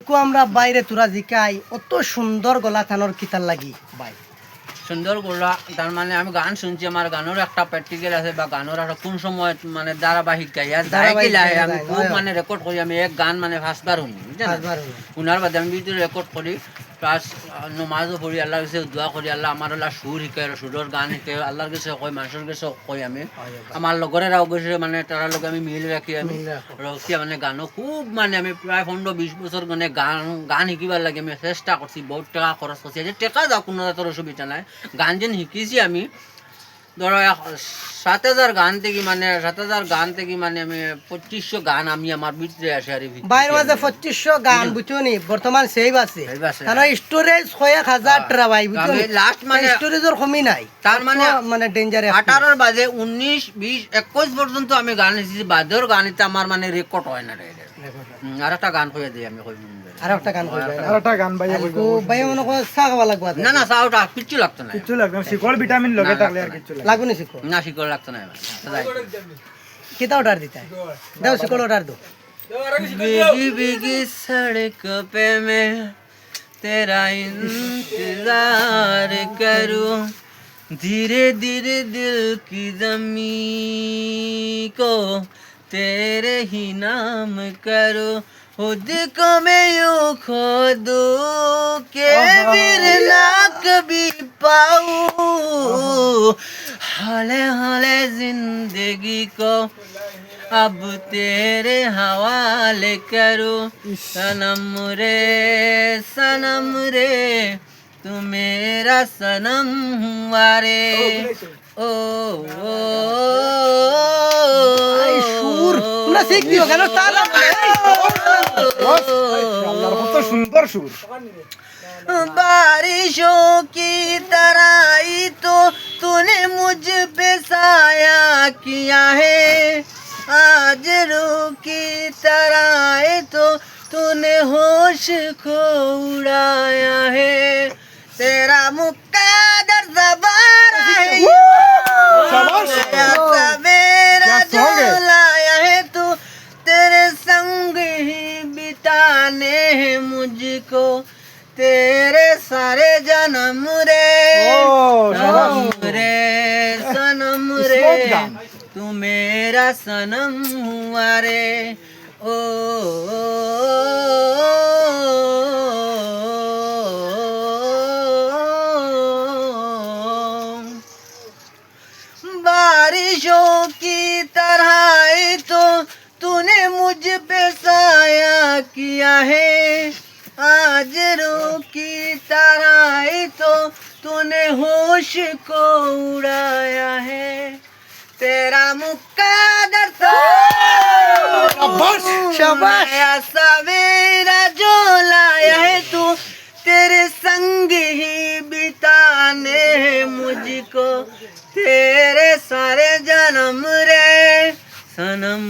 এলকু আমরা বাইরে তোরা জিকাই অত সুন্দর গলা থানোর কিতার লাগি ভাই সুন্দর গলা তার মানে আমি গান শুনছি আমার গানের একটা প্র্যাকটিক্যাল আছে বা গানের একটা কোন সময় মানে ধারাবাহিক গাইয়া যায় কি লাগে আমি খুব মানে রেকর্ড করি আমি এক গান মানে ফার্স্টবার শুনি শুনার বাদে আমি ভিডিও রেকর্ড করি প্লাস নমাজও পড়ি আল্লাহর কাছে দোয়া করি আল্লাহ আমার আল্লাহ সুর শিকায় সুরের গান শিকায় আল্লাহর কাছে কই মানুষের কাছে কই আমি আমার লগরেরাও গেছে মানে তার লগে আমি মিল রাখি আমি রক্ষিয়া মানে গানও খুব মানে আমি প্রায় 15-20 বছর মানে গান শিকিবার লাগে আমি চেষ্টা করছি বহুত টাকা খরচ করছি যে টাকা যাও কোনো তোর অসুবিধা নাই গান যেন শিকিছি আমি ধরো 7,000 গান থেকে মানে আমি 2500 গান আমি আমার ভিতরে আসে আর বাইরের মাঝে 2500 গান বুঝুনি বর্তমান সেভ আছে কারণ স্টোরেজ 1000 টা ভাই বুঝুনি লাস্ট মানে স্টোরেজের কমই নাই তার মানে ডেঞ্জার 18 এর বাজে 19 20 21 পর্যন্ত আমি গান শিখছি বাদের গানিতে আমার মানে রেকর্ড হয় না রে আর একটা গান কইয়া দিই আমি কই আরেকটা গান ভাই ভাই মনে কো সাগবা লাগবা না না সাউটা কিচ্ছু লাগতো না কিচ্ছু লাগতো শিকড় ভিটামিন লগে থাকলে আর কিচ্ছু লাগবে না শিকড় না শিকড় লাগতো না কিতা অর্ডার দিতা দাও শিকড় অর্ডার দো बिगी बिगी सड़क पे मैं तेरा इंतजार करूं धीरे धीरे दिल की जमीन को तेरे ही नाम करूं खुद को मैं यूं खो दूं के फिर ना कभी पाऊं हौले हौले जिंदगी को अब तेरे हवाले करो सनम रे तू मेरा सनम हुआ रे ओ সুর না শিখ দিও কেন তালা আল্লাহর কত সুন্দর সুর बारिशों की तरह ही तो तूने मुझ पे साया किया है आज रूह की तरह तो तूने होश को उड़ाया है तेरा मुक्कादर ज़बार है मेरा जो लाया है तू तेरे संग ही बिताने हैं मुझको तेरे सारे जन्म रे सनम रे तू मेरा सनम हुआ रे ओ बारिशों की तरह तो तूने मुझ पे साया किया है आज रूह की तरह तो तूने होश को उड़ाया है तेरा मुक्कादर शाबाश सवेरा जो लाया है तू तेरे संग ही बिताने हैं मुझको तेरे सारे जन्म रे सनम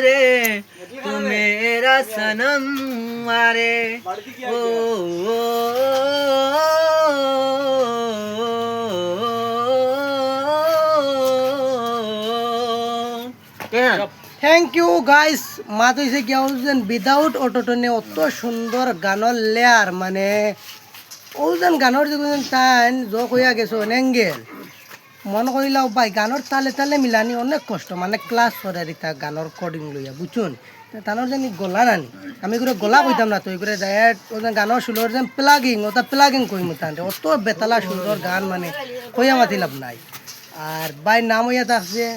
रे तू मेरा सनम मारे ओ থ্যাংক ইউ গাইস মাত হইছে কি যেন উইদাউট অটোটনে অত সুন্দর গানের লেয়ার মানে ওজন গানের যেন টাইম জ কইয়া গেছো এঙ্গেল মন কইলাও ভাই গানের তালে তালে মিলানি অনেক কষ্ট মানে ক্লাস করে রিতা গানের কোডিং লইয়া বুঝুন তানোর জানি গলা নানি আমি করে গলা কইতাম না তো করে ডাইরেক্ট ওজন গানের সুলোর যেন প্লাগিং কইম তান অত বেতালা সুন্দর গান মানে কইয়া মাতি লাভ নাই আর ভাই নাম হইয়া থাকছে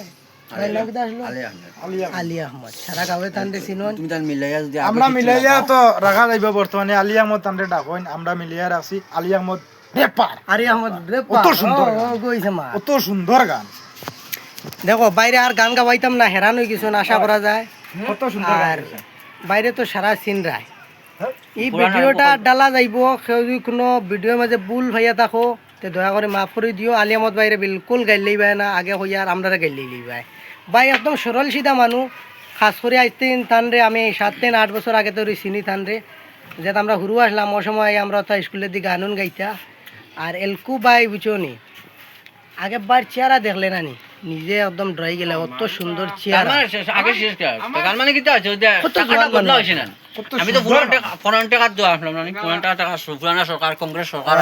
আলী আহমদ সারা গাঁৱে তান্ডে চিনন তুমি তান মিলাইয়া যদি আমরা মিলাইয়া তো রাখা যাইব বর্তমানে আলী আহমদ তান্ডে ডাকইন আমরা মিলাইয়া রাখছি আলী আহমদ রেপার আলী আহমদ রেপার কত সুন্দর কইছে মা কত সুন্দর গান দেখো বাইরে আর গান গাওয়াইতাম না হেরান হয়ে কিছু আশা করা যায় কত সুন্দর আর বাইরে তো সারা সিন রায় এই ভিডিওটা ডালা যাইব কেউ যদি কোনো ভিডিওর মাঝে ভুল ভাইয়া থাকো তে দয়া করে মাফ করে দিও আলী আহমদ বাইরে বিলকুল গাইলেই বাই না আগে হইয়া আর আমরা গাইলেই বাই ভাই একদম সরল সিধা মানুষ খাস করে আইতেন তানরে আমি 7-8 বছর আগে তো চিনি তানরে যেটা আমরা হুরু আসলাম ও সময় আমরা তো স্কুলের দিকে গানুন গাইতা আর এলকু ভাই বুঝনি আগের বার চেহারা দেখলে নানি নিজে একদম ড্রাই গেলে অত সুন্দর তার চেয়ার মানে আগে শেষ তার মানে কি আছে কত টাকাটা জোয়ান বদলা মানুষ। হয়েছে না কত আমি তো সুন্দর পুরান টাকা দেওয়া আসলাম না পুরান টাকা পুরানা সরকার কংগ্রেস সরকার